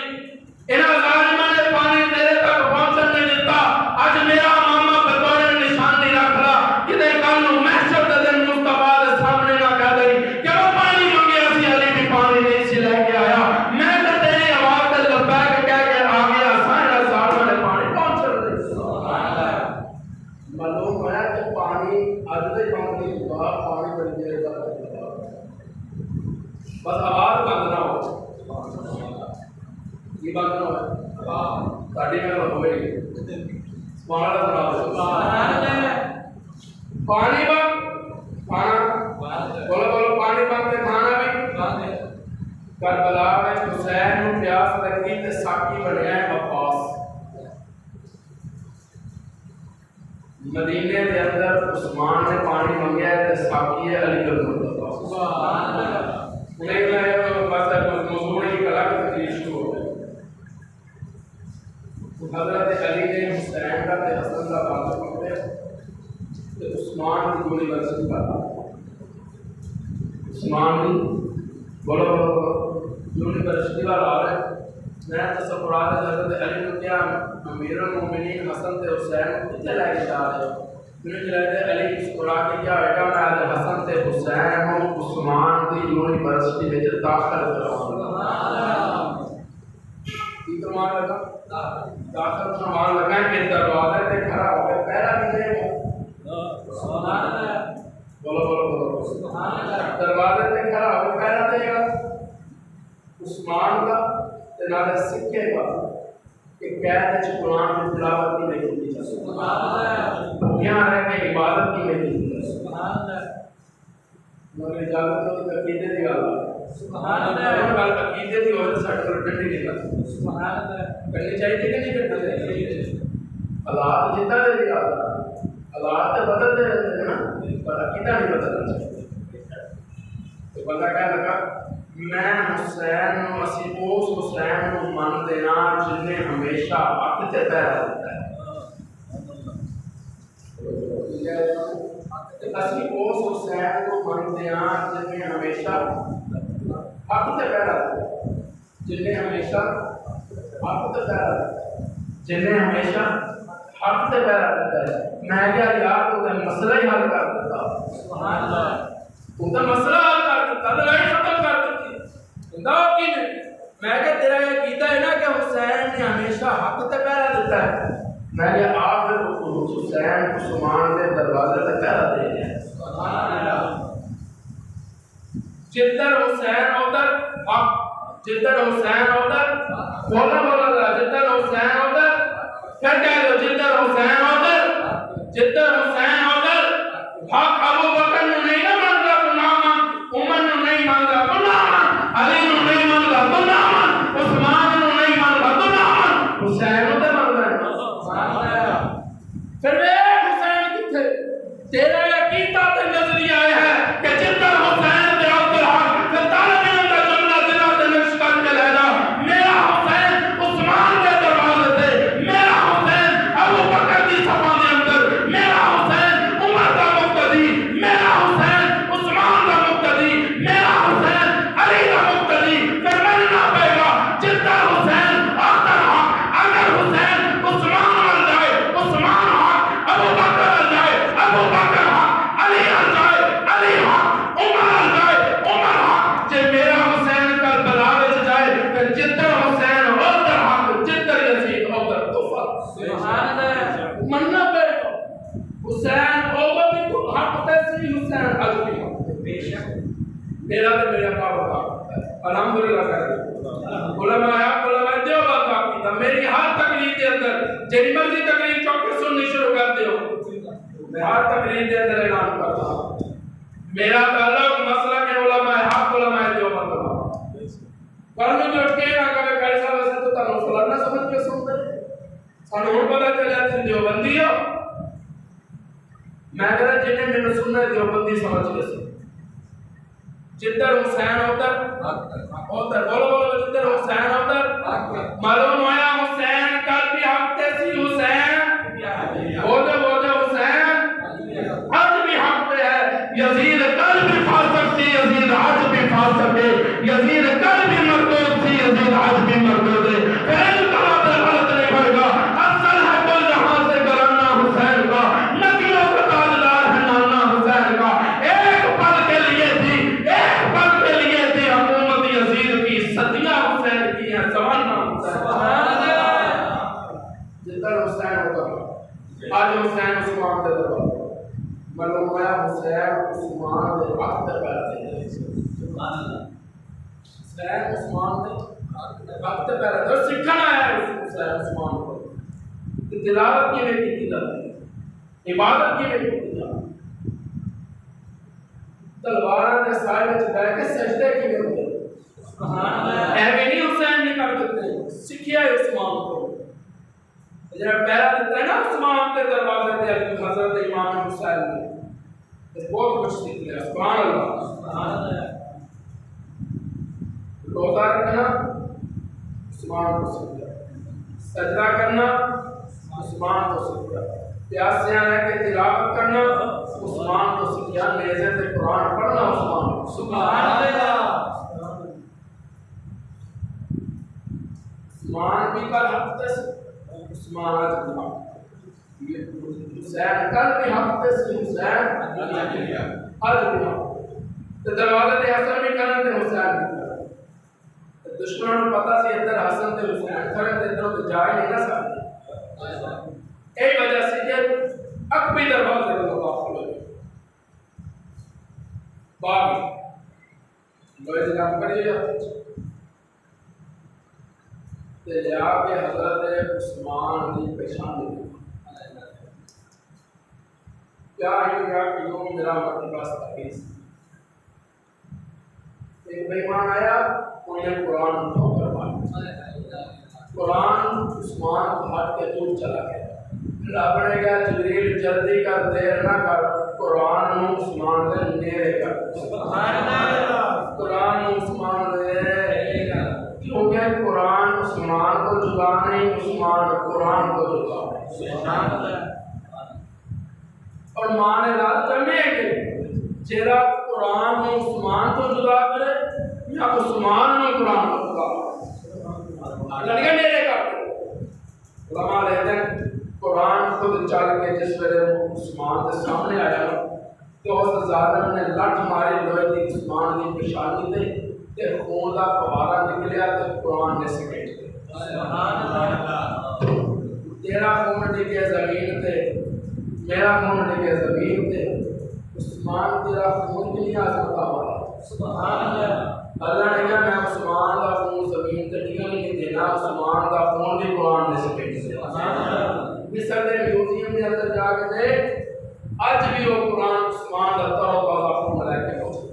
انہاں ظالماں نے پانی تیرے تک پہنچن نہیں دیتا اج میرا امامہ بطور نشانی رکھ لا کدے کل نو محشر دے دن مصطفی دے سامنے نہ کہہ دے کہ وہ پانی منگیا سی علی بھی پانی نہیں سی لے کے آیا میں تے تیری آواز تے لبیک کہہ کے آ گیا سارے ظالماں نے پانی پہنچن نہیں سبحان اللہ معلوم ہے کہ پانی اج دے کام نہیں ہوا پانی بڑی دیر دا بس آواز بند نہ ہو یہ بند نہ ہو تاڑی میں ہوئے سبحان اللہ پانی بند کھانا بولو بولو پانی بند تے کھانا بھی کربلا میں حسین نو پیاس لگی تے ساقی بنیا ہے عباس مدینے دے اندر عثمان نے پانی منگیا ہے تے ساقی ہے علی بن مصطفی سبحان اللہ انہیں کہا بس موضوع کی کلا کی تقریر شروع ہو گئی حضرت علی نے حسین کا تے حسن کا بات پکڑے تے عثمان کی یونیورسٹی کا عثمان کی بولو یونیورسٹی والا آ رہے میں تصورات حضرت علی نے کیا امیر المومنین حسن تے حسین کتنے لے کے جا رہے ہو پھر حضرت علی کی مسکرا کے کیا بیٹا میں آج حسن تے حسین ہوں عثمان کی یونیورسٹی میں داخل کراؤں مان لگا داخل سامان لگا کہ دروازے پہ کھڑا ہو گیا پہلا بھی نہیں سبحان اللہ بولو بولو بولو سبحان اللہ دروازے پہ کھڑا ہو گیا پہلا دے گا عثمان کا تے تے نال سکھے گا کہ قید وچ قرآن کی تلاوت کی نہیں کی جا سکتی، سبحان اللہ، یہاں رہ کے عبادت کی نہیں کی جا سکتی، سبحان اللہ، مگر اجازت تو عقیدے دی گل ہے، سبحان اللہ، گل عقیدے دی ہوئے ساڈے کول ٹنڈی نہیں لگتی، سبحان اللہ، کرنی چاہیے کہ نہیں کرنی چاہیے؟ حالات جتنا دے بھی حالات بدلتے رہتے ہیں نا، پر عقیدہ نہیں بدلنا چاہیے۔ تو بندہ کہنے لگا میں حسین مسیح اس حسین کو من دینا جن نے ہمیشہ حق تے پہرا دیتا ہے، اسی اس حسین کو من دینا جن نے ہمیشہ حق تے پہرا دیتا ہے، جن نے ہمیشہ حق تے پہرا دیتا ہے، جن نے ہمیشہ حق تے پہرا دیتا ہے۔ میں کیا یار تو مسئلہ ہی حل کر دیتا، سبحان اللہ، وہ تو مسئلہ حل کر دیتا، لڑائی ختم کر دیتی۔ میں کہ تیرا یہ کیتا ہے نا کہ حسین نے ہمیشہ حق تے پہرا دیتا ہے، میں کہ آپ حسین عثمان کے دروازے تے پہرا دے رہے ہیں، سبحان اللہ، جدھر حسین ادھر حق، جدھر حسین ادھر بولا بولا، جدھر حسین ادھر پھر کہہ دو، جدھر حسین ادھر، جدھر حسین ادھر حق۔ ابو بکر نے نہیں نہ مانگا تو نہ مان، عمر نے نہیں مانگا تو نہ مان، علی نے نہیں مانگا تو نہ مان، عثمان نے نہیں مانگا تو نہ مان، حسین ادھر مانگا ہے، سبحان اللہ۔ پھر ایک حسین کتنے تیرا یقین تے نظریہ ہے کہ جدھر حسین دے ادھر حق، پھر طالب علم کا جملہ دلا تے نقش کر کے لے جا، میرا حسین عثمان کے دروازے تے، میرا حسین ابو بکر دی صفاں دے اندر، میرا حسین عمر دا مقتدی، میرا حسین عثمان دا مقتدی، میرا حسین علی دا مقتدی، پھر مننا پائے گا جدھر حسین ادھر حق۔ اگر حسین عثمان مل جائے عثمان حق، ابو بکر مل جائے ابو بکر حق، علی مل جائے علی حق، عمر مل جائے عمر حق۔ جے میرا حسین کربلا وچ جائے پھر جدھر حسین ادھر حق، جدھر یزید ادھر کفر، سبحان اللہ، مننا پائے گا حسین اوہ بھی تو حق تے سی، حسین اج بھی حق تے، بے شک میرا تے میرا پاور کا الحمدللہ کر علماء علماء دیوبند کا عقیدہ، میری ہر تقریر دے اندر جڑی مرضی تقریر چوک کے سننی شروع کر دیو، میں ہر تقریر دے اندر اعلان کرتا ہوں میرا تعلق مسئلہ کے علماء حق علماء دیوبند کا، پر میں جو کہ نہ کرے کیسا ویسے تو تانوں فلانا سمجھ کے سنتے سانوں ہن پتہ چلیا تسی دیوبندی ہو، میں کہتا جنہیں میں نے سننا ہے دیوبندی سمجھ کے سن، جدھر حسین ادھر ادھر، بولو بولو، جدھر حسین ادھر معلوم ہوا حسین کل بھی حق تے سی، حسین بولے بولے حسین آج بھی حق تے ہے، یزید کل بھی فاسق سی، یزید آج بھی فاسق ہے، یزید کل بھی مردود سی، یزید آج بھی مردود ہے، پھر کہاں پر غلط نہیں پڑے گا، اصل ہے کل جہاں سے گرانا حسین کا، نبیوں کا تاجدار ہے نانا حسین کا، ایک پل کے لیے تھی، ایک پل کے لیے تھی حکومت یزید کی، صدیاں حسین کی ہیں، زمانہ حسین، جدھر حسین ہوگا آج حسین عثمان دے دروازے معلوم ہوا حسین عثمان دے حق تے پہرا دے، حسین عثمان دے حق تے پہرا دے، سکھنا ہے حسین عثمان کو، تلاوت کیویں کیتی جاتی ہے، عبادت کیویں کیتی جاتی ہے، تلواراں دے سائے وچ بیٹھ کے سجدے کیویں ہوندے، سبحان اللہ، ایویں نہیں حسین نہیں کر دیتے، سکھیا ہے عثمان کو، جب پہلا دیتا ہے نا عثمان کے دروازے تے حضرت امام حسین نے بہت کچھ سیکھ لیا، سبحان اللہ، سبحان اللہ، روزہ رکھنا عثمان کو سیکھ لیا، سجدہ کرنا عثمان کو سیکھ لیا، پیاسے رہ کے تلاوت کرنا عثمان کو سیکھ لیا، نیزے سے قرآن پڑھنا عثمان کو، سبحان اللہ، عثمان بھی کل حق تے عثمان آج بھی حق، حسین کل بھی حق تے سی، حسین آج بھی حق، تو دروازے تے حسن بھی کرن تے حسین بھی کرن، دشمنوں کو پتا سی ادھر حسن تے حسین کرن تے ادھر تو جائے نہیں نہ سکتے، ایک وجہ سے کہ اکبی دروازے تے داخل ہوئے باغ لوہے دی کام کریے تے لیا کے حضرت عثمان دی پیشانی کیا کہ یوں میرا مطلب استقیس ایک بیمان آیا انہیں قرآن اٹھا کروایا قرآن عثمان کو ہاتھ کے دور چلا گیا رب نے کہا جبریل جلدی کر دیر نہ کر قرآن نو عثمان دے نیرے کر قرآن نو عثمان دے کیونکہ قرآن عثمان کو جدا نہیں عثمان قرآن کو جدا نہیں اور ماں نے رات کرنے کہ جیرا قرآن نو عثمان کو جدا کرے یا عثمان نو قرآن کو جدا کرے لڑکے نیرے کر علماء لیتے ہیں قرآن خود چل کے جس ویلے عثمان کے سامنے آیا تو اس ظالم نے لٹ ماری لوہے دی عثمان کی پیشانی تے تے خون دا فوارا نکلیا تے قرآن نے سمیٹ دیا تیرا خون ڈگے زمین تے میرا خون ڈگے زمین تے عثمان تیرا خون کی نہیں آ سکتا ہمارا اللہ نے کہا میں عثمان کا خون زمین تے نہیں دینا عثمان کا خون بھی قرآن نے سمیٹ دیا مصر دے میوزیم کے اندر جا کے دے اج بھی وہ قرآن عثمان کا ترو تازہ خون لے کے پہنچے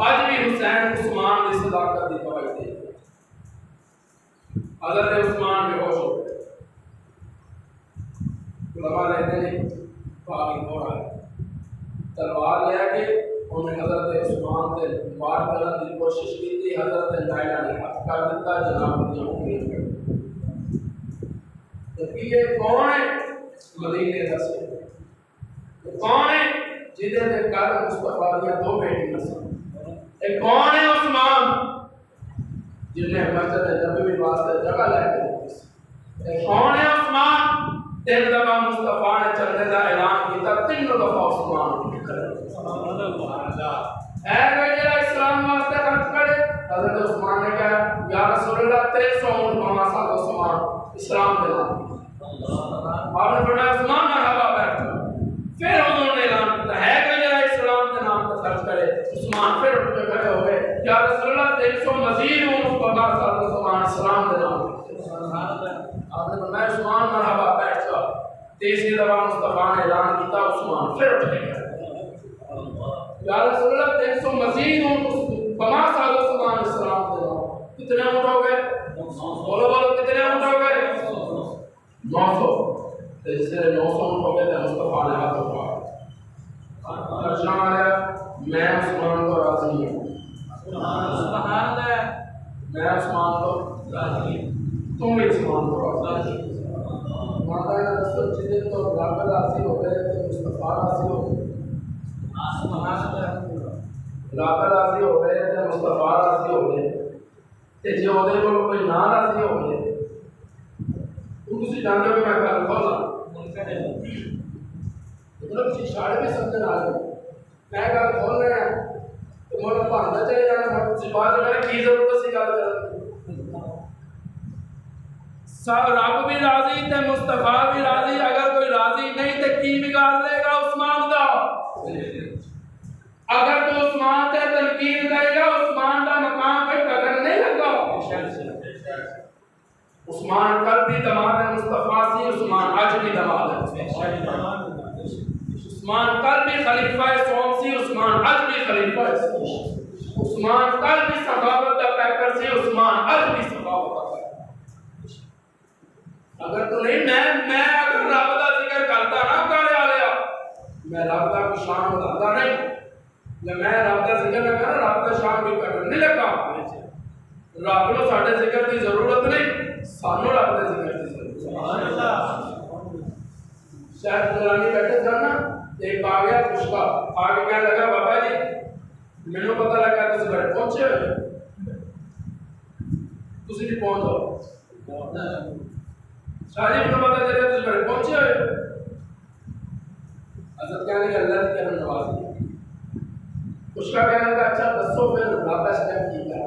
اج بھی حسین عثمان کی صداقت کی گواہی دے حضرت عثمان بے ہوش ہو گئے علماء لیتے ہیں باغی ہو رہا ہے تلوار لے کے انہیں حضرت عثمان سے وار کرنے کی کوشش کی تھی حضرت نائلہ نے ہاتھ کر دیتا جناب کی انگلیاں کر یہ کون ہے مدینے کا سے کون ہے جنہیں نے کر مصطفیٰ دیا دو بیٹیاں سن ایک کون ہے عثمان جنہیں مسجد نبوی واسطے جگہ لے کے ایک کون ہے عثمان تین دفعہ مصطفیٰ نے چلنے کا اعلان کیا تین دفعہ عثمان ہے کوئی جرا اسلام واسطے خرچ کرے حضرت عثمان نے کہا یا رسول اللہ 300 اونٹ بما سال عثمان اسلام دے نام آپ نے فرمایا عثمان مرحبا بیٹھ پھر انہوں نے اعلان کیا ہے کہ جرا اسلام کے نام پر خرچ کرے عثمان پھر اٹھ کے کھڑے ہو گئے یا رسول اللہ 300 مزید اونٹ بما سال عثمان اسلام دے نام آپ نے فرمایا عثمان مرحبا بیٹھ جاؤ تیسری دفعہ مصطفیٰ نے اعلان کیا عثمان پھر اٹھ کے کھڑے یا رسول اللہ 300 مزید اونٹ بما سال عثمان اسلام دے نام کتنے اونٹ ہو گئے بولو بولو کتنے اونٹ ہو گئے 900 جس سے 900 اونٹ ہو گئے تھے مصطفیٰ نے ہاتھ اٹھایا ارشاد آیا میں عثمان کو راضی ہوں میں عثمان کو راضی ہوں تم بھی عثمان کو راضی ہوں ماتا ہے رسول جدید تو رب راضی ہو گئے تو مصطفیٰ راضی ہو گئے رب راضی ہو گئے تو مصطفیٰ راضی ہو گئے تے جو دے کو کوئی نہ راضی ہو گئے تسی جانتے ہو کہ میں گل کھولا مطلب کسی شاڑے میں سمجھن آ گئے میں گل کھول رہا ہے تو مجھے بھاندا چلے جانا میں بات کرنے کی ضرورت سی گل کر سب رب بھی راضی تے مصطفیٰ بھی راضی اگر کوئی راضی نہیں تے کی بگاڑ لے گا عثمان دا اگر تو عثمان تے تنقید کرے گا عثمان دا مقام پہ قدر نہیں لگا عثمان کل بھی دماد ہے مصطفیٰ سی عثمان آج بھی دماد ہے عثمان کل بھی خلیفہ سوم سی عثمان آج بھی خلیفہ عثمان کل بھی سخاوت دا پیکر سی عثمان آج بھی سخاوت دا پیکر اگر تو نہیں میں اگر رب دا ذکر کرتا نہ کرے آلیا میں رب دا کی شان بتاتا نہیں جب میں رب دا ذکر نہ کرا رب دا شان بھی قدر نہیں لگا رب نو ساڈے ذکر کی ضرورت نہیں سانو رب دے ذکر کی ضرورت سبحان اللہ شاید دورانی بیٹھے تھا نا ایک آ گیا پوچھتا آگے کہنے لگا بابا جی مینوں پتہ لگا تسی بڑے پہنچے ہوئے تسی بھی پہنچ جاؤ شاید مینوں پتہ چلے تسی بڑے پہنچے ہوئے حضرت کہنے لگا اللہ کی کرم نواز دی اس کا کہنے لگا اچھا دسو پھر رب اس ٹائم کی کر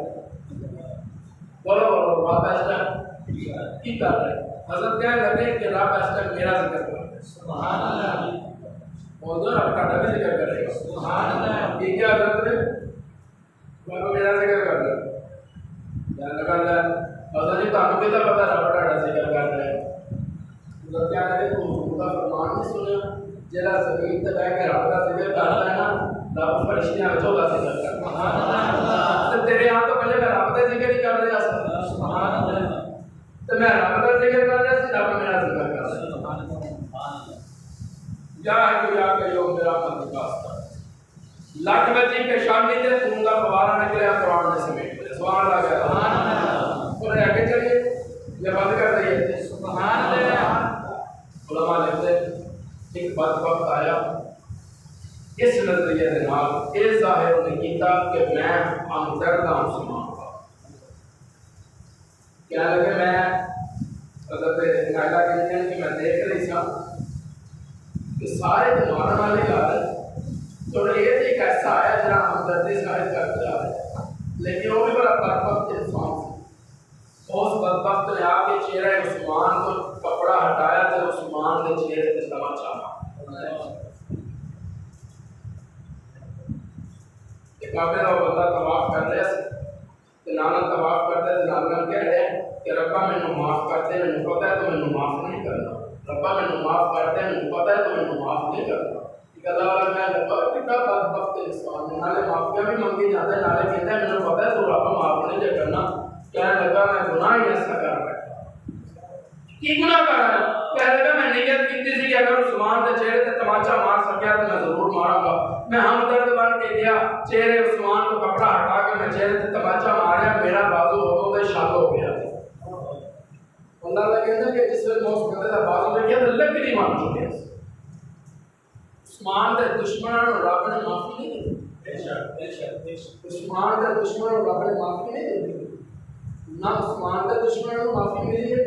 بولو بولو رب اس ٹائم کی کر رہے حضرت کہنے لگے کہ رب اس ٹائم میرا ذکر کر رہے سبحان اللہ موضوع رب کا بھی ذکر کر رہے سبحان اللہ یہ کیا حضرت نے رب میرا ذکر کر رہے کہنے لگا حضرت جی تعلق بھی تو پتا رب ڈاڑا ذکر کر رہے ہیں مطلب کیا ہے کہ حضور کا فرمان نہیں سنیا جڑا زمین تے بیٹھ کے رب کا ذکر کرتا ہے نا رب فرشتیاں وچ دا ذکر کرتا ہے سبحان اللہ تے تیرے ہاں تو پہلے میں رب دا ذکر ہی کر رہا سی سبحان اللہ تے میں رب دا ذکر کر رہا سی رب میرا ذکر کر رہا ہے سبحان اللہ یا قیوم برحمتک واسطہ لاکھ بچی کے شامل تے تم کا فوارہ نکلیا قرآن میں سمیٹ لے سبحان اللہ سبحان اللہ اور آگے چلیے یہ بند کر دئیے سبحان اللہ علماء لکھتے ایک بات وقت آیا اس نظریے دے نال اے ظاہر نے کیتا کہ میں ہمدرد ہوں مسلمان کا کیا لگے میں حضرت نائلہ کہتے ہیں کہ میں دیکھ رہی تھا کہ سارے تمہارے والے گھر تھوڑا یہ ایک ایسا آیا جہاں ہمدردی ظاہر کرتے آ رہے لیکن وہ بھی بڑا بدبخت انسان تھا اس بدبخت نے آ کے چہرہ عثمان کو کپڑا ہٹایا تو عثمان کے چہرے سے تماشا ایک کعبے کا بندہ طواف کر رہا سی تے نانا طواف کرتے تے نانا کہہ رہے کہ ربا مینوں معاف کر دے مینوں پتہ ہے تو مینوں معاف نہیں کرنا ربا مینوں معاف کر دے مینوں پتہ ہے تو مینوں معاف نہیں کرنا اللہ والا میں لگا کتنا بدبخت انسان ہے نالے معافیا بھی منگی جاتا ہے نالے کہتا ہے مجھے پتا ہے تو رب معاف نہیں جا کرنا کہنے لگا میں گناہ ہی ایسا کر رہا کی گناہ کر رہا ہے کہنے لگا میں نیت کی تھی کہ اگر عثمان کے چہرے سے تماچا مار سکیا تو میں ضرور ماروں گا میں ہمدرد بن کے گیا چہرے عثمان کو کپڑا ہٹا کے میں چہرے سے تماچا ماریا میرا بازو ہو گیا شال ہو گیا اللہ تعالیٰ کہتے ہیں کہ جس وقت میں اس بندے کا بازو دیکھا تو لگ نہیں مان چکے عثمان کے دشمنوں کو رب نے معافی نہیں دی عثمان کے دشمنوں کو رب نے معافی نہیں دی نہ عثمان کے دشمنوں کو معافی ملی ہے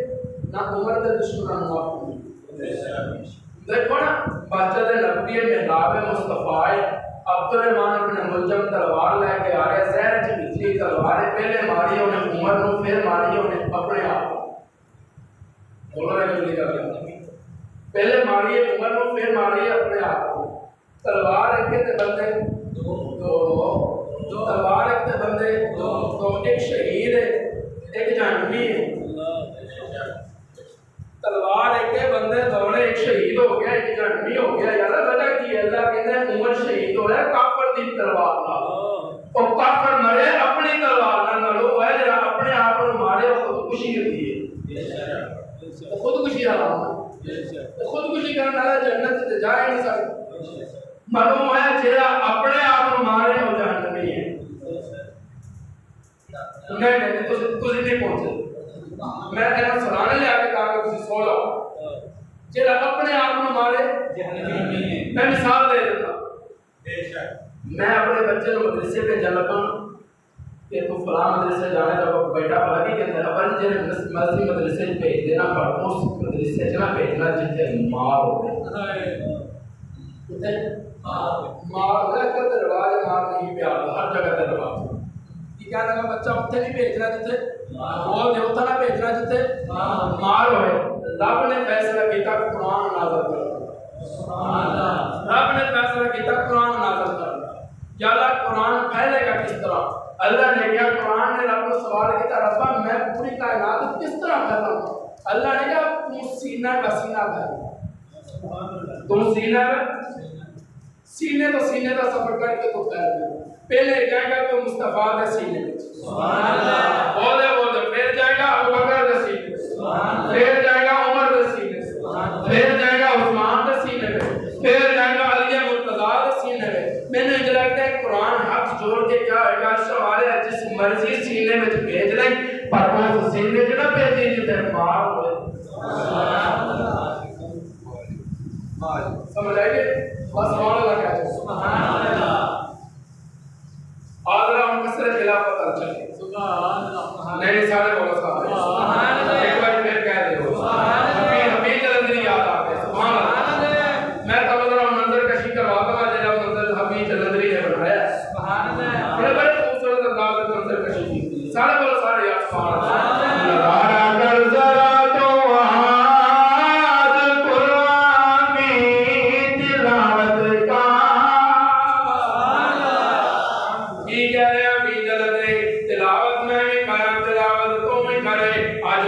نہ عمر کے دشمنوں کو معافی ملی دیکھو نا مسجد نبوی محراب مصطفیٰ عبد الرحمن ابن ملجم تلوار لے کے آ رہے زہر کی بجلی تلوار پہلے ماری انہیں عمر کو پھر ماری انہیں اپنے آپ بولو نے جلدی کر لیا پہلے ماری عمر کو پھر ماری اپنے آپ کو تلوار ایک تے بندے دو تلوار ایک تے بندے دو ایک شہید ہے ایک جہنمی ہے تلوار ایک تے بندے دوڑے ایک شہید ہو گیا ایک جہنمی ہو گیا یار وجہ کی ہے اللہ کہتے ہیں عمر شہید ہو رہا ہے کافر دی تلوار نال اور کافر مرے اپنی تلوار نال وہ ہے جڑا اپنے آپ کو مارے خودکشی ہوتی ہے خودکشی حرام ہے خودکشی کرنے والا جنت سے جا ہی نہیں سکتا معلوم ہے جیڑا اپنے آپ کو مارے اور جہنمی ہے نہیں تو نہیں پہنچے میں کہنا سرانے لے آکے کہا کہ کسی سو لاؤ جیڑا اپنے آپ کو مارے جہنمی ہے میں مثال دے دیتا میں اپنے بچے کو مدرسے پہ جا لگا کہ تو فلاں مدرسے جانے جب بیٹا پڑھا کے کہتے ہیں اپن جیڑے مسجد مدرسے بھیج دینا پر اس مدرسے جنا بھیجنا جتنے مار ہو گئے مار ہے کہ رواج مار نہیں پیار ہر جگہ تے رواج کی کہنا ہے بچہ اوتھے نہیں بھیجنا جتھے بول دے اوتھے نہ بھیجنا جتھے مار ہوئے رب نے فیصلہ کیتا قرآن نازل کر سبحان اللہ رب نے فیصلہ کیتا قرآن نازل کر یا اللہ قرآن پھیلے گا کس طرح اللہ نے کیا قرآن نے رب کو سوال کیا ربا میں پوری کائنات کس طرح پھیلاؤں اللہ نے کہا تم سینہ کا سینہ پھیلاؤ تم سینہ سینے تو سینے کا سفر کر کے تو پھیل گئے پہلے جائے گا تو مصطفیٰ کے سینے سبحان اللہ بولے پھر جائے گا ابو بکر کے سینے پھر جائے گا عمر کے سینے پھر جائے گا عثمان کے سینے پھر جائے گا علی مرتضیٰ کے سینے میں نے جو لگتا ہے قرآن ہاتھ جوڑ کے کیا ہوئے گا سوارے جس مرضی سینے میں بھیج لیں پر وہ سینے جو نہ بھیجیں جتنے مار ہوئے سمجھ آئے گے بس سبحان اللہ کہتے ہیں سبحان اللہ آدھرا ہم کسر خلافت چلے سبحان اللہ نہیں سارے بولو سبحان اللہ ایک بار پھر کہہ دے سبحان اللہ حبیب جلندری یاد آتے سبحان اللہ میں تبادلہ منظر کشی کرواتا ہوں جیسا منظر حبیب جلندری نے بنایا سبحان اللہ بڑے بڑے خوبصورت انداز میں منظر کشی کی سارے بولو سارے یاد سبحان اللہ تلاوت میں بھی کرم تلاوت تو میں کرے آج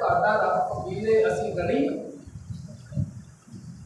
ਤੁਹਾਡਾ ਰੱਬ ਫਕੀਰ ਹੈ ਅਸੀਂ ਗਨੀ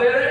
ਦੇ ਰਹੇ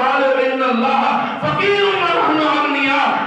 قالوا ان الله فقير ونحن اغنياء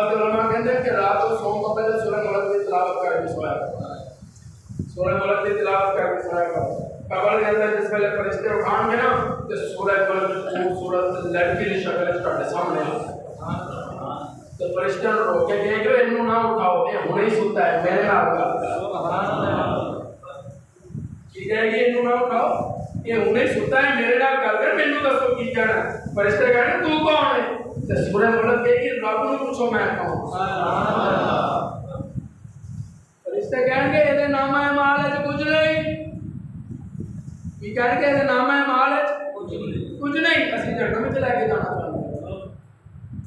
واسطے علماء کہتے ہیں کہ رات کو سونے سے پہلے سورہ ملک کی تلاوت کر کے سویا کرو، سورہ ملک کی تلاوت کر کے سویا کرو۔ قبر کے اندر جس ویلے فرشتے اٹھان گے نا تو سورہ ملک خوبصورت لڑکی کی شکل تھوڑے سامنے تو فرشتے رو کے کہیں کہ انہوں نہ اٹھاؤ، یہ ہنے ہی ستا ہے میرے نال کر کی کہے گی انہوں نہ اٹھاؤ، یہ ہنے ہی ستا ہے میرے نال کر مینوں دسو کی کہنا۔ فرشتے کہنے تو کون ہے؟ تے سورہ ملک کہے گی رب نوں پوچھو میں کون۔ فرشتے کہیں گے یہ نام ہے مال ہے کچھ نہیں، یہ کہیں گے یہ نام ہے مال ہے کچھ نہیں، اسی جنت میں لے کے جانا چاہتے ہیں۔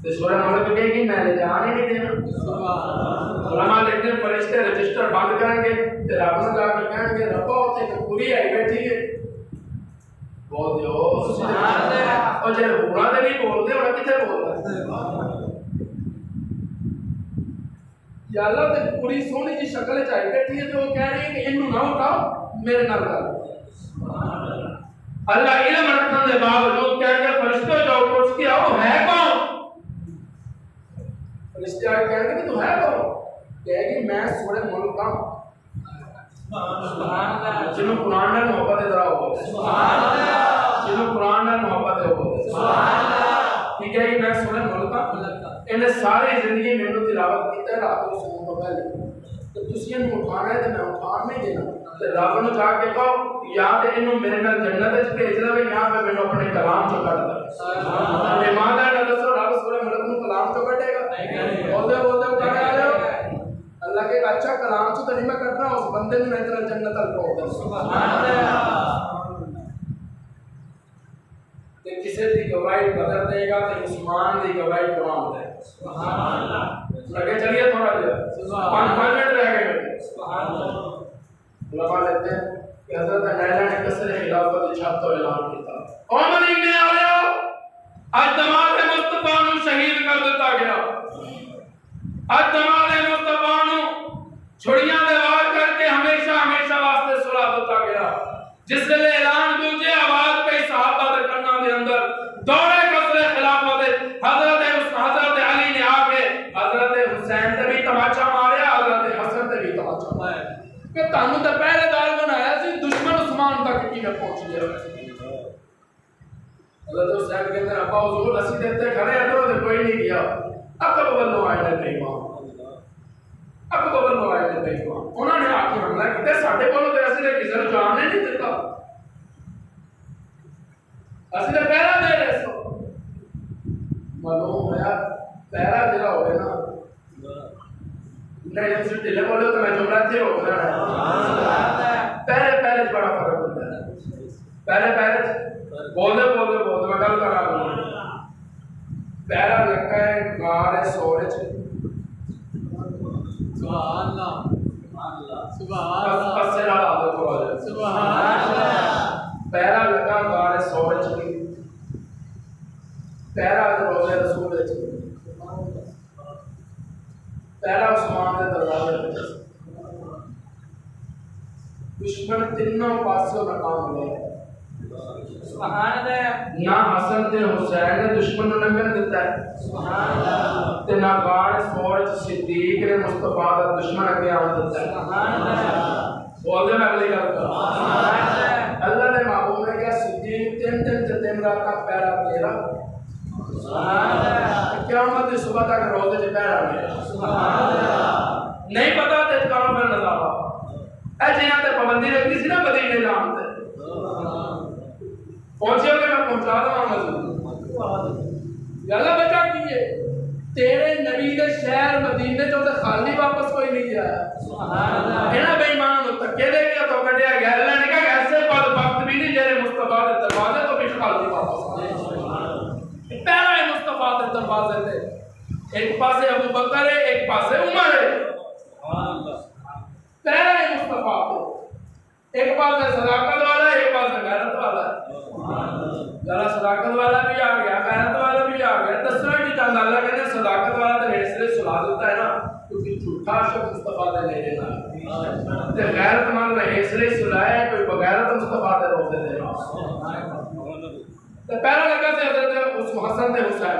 تو سورہ ملک کہے گی میں لے جان ہی نہیں دینا۔ علماء لکھتے ہیں فرشتے رجسٹر بند کریں گے تو رب نے جا کے کہیں گے ربا اتنے ایک پوری آئی بیٹھی ہے بول دیو سبحان اللہ، اور جب ہونا تو نہیں بولتے ہونا کتنے بولتا یا اللہ تے پوری سونی جی شکل چاہیے بیٹھی ہے تو وہ کہہ رہی ہے کہ انہوں نہ اٹھاؤ میرے نال کر۔ اللہ علم رکھنے کے باوجود کہہ گے فرشتے جاؤ پوچھ کے آؤ ہے کون؟ فرشتے آگے کہہ گے کہ تو ہے کون؟ کہے گی میں سورہ ملک کا ہوں جنہوں قرآن نے محبت ادرا ہو جنہوں قرآن نے محبت ہو ٹھیک ہے میں سورہ ملک کا انہیں ساری زندگی میں نے تلاوت کی ہے رات کو سونے تو پہلے تو تسی انہوں اٹھانا ہے تو میں اٹھان نہیں دینا تو رب نے جا کے کہو یا تو انہوں میرے نال جنت وچ بھیج دے یہاں پہ میں اپنے کلام چ کٹ دے ایمان نال دسو رب سورہ ملک نوں کلام چ کٹے گا بولتے بولتے اٹھا کے آ جاؤ اللہ کے اچھا کلام چ تو نہیں میں کرنا اس بندے نے میں تیرا جنت تک پہنچ دے سبحان اللہ کہ کسی دی گواہی بدر دے گا تو عثمان دی گواہی قرآن دے سبحان اللہ لگے چلیے تھوڑا جا 5 منٹ رہ گئے سبحان اللہ علماء لکھتے ہیں کہ حضرت نیلہ نے قصر خلافت چھاپ تو اعلان کیا اور مدینے آیا آج دماغ مصطفیٰ نو شہید کر دیتا گیا آج دماغ مصطفیٰ نو چھڑیاں دے وار کر کے ہمیشہ ہمیشہ واسطے سلا دیتا گیا جس لئے اعلان دوجے آواز پہ صحابہ دے کرنا دے اندر دوڑے قصر خلافت حضرت علی نے آگے حضرت حسین تے بھی تماچا ماریا حضرت حسن تے بھی تماچا ماریا کہ تانوں تے پہلے دار بنایا سی دشمن عثمان تک کی میں پہنچ گیا حضرت حسین کے اندر ابا حضور اسی دیتے کھڑے ادھر کوئی نہیں گیا اکب ولو آئے نے نہیں مان اکب ولو آئے نے نہیں مان انہوں نے آ کے حملہ کیا ساڈے کولوں تے اسی نے کسی نوں جان نہیں دیتا اسی نے پہلا دے رہے سو معلوم ہوا پہلا جڑا ہوئے نا نہیں جب ڈھلے بولے تو میں جملہ تھے روک رہا ہے پہلے بڑا فرق ہوتا ہے پہلے بولے میں گل کر رہا ہوں پہلا لگتا ہے گار سورج سبحان اللہ سبحان اللہ سبحان اللہ پہلا لگا گار سورج کی پہلا روزے رسول پہلا عثمان کے دروازے دشمن تینوں پاسوں ناکام ہوئے سبحان اللہ نہ حسن تے حسین نے دشمن نوں لنگن دیتا ہے سبحان اللہ تے نہ غار فورج صدیق نے مصطفیٰ دا دشمن اگے آن دیتا ہے سبحان اللہ بول دے میں اگلی گل سبحان اللہ اللہ نے محبوب نے کہا صدیق تین راتاں پہرا تیرا سبحان اللہ قیامت کی صبح تک روزے چ پہرا میرا سبحان اللہ نہیں پتا تے کرو پھر نظارہ اے جنہاں تے پابندی رکھی سی نا مدینے جان تے پہنچے کہ میں پہنچا دوں مسجد یا اللہ بچا کیے تیرے نبی دے شہر مدینے جو تے خالی واپس کوئی نہیں گیا سبحان اللہ انہاں بے ایمان نوں تکے دے گیا تو کڈیا گیا اللہ نے کہا ایسے بد وقت بھی نہیں جڑے مصطفیٰ دے دروازے تو بھی خالی واپس پہلا ہے مصطفیٰ دے دروازے تے ایک پاسے ابو بکر ہے ایک پاسے عمر ہے سبحان اللہ پہلا ہے مصطفیٰ تے ایک پاسے صداقت والا ہے ایک پاسے غیرت والا ہے ذرا صداقت والا بھی آ گیا غیرت والا بھی آ گیا دسنا کی چاہتا اللہ کہتے ہیں صداقت والا تو حیثلے سلا دیتا ہے نا کیونکہ جھوٹا شخص مصطفیٰ دے لے لینا تے غیرت مند نے حیثلے سلایا کوئی بغیرت مصطفیٰ دے روزے دینا تے پہلا لگا سے حضرت حسن تے حسین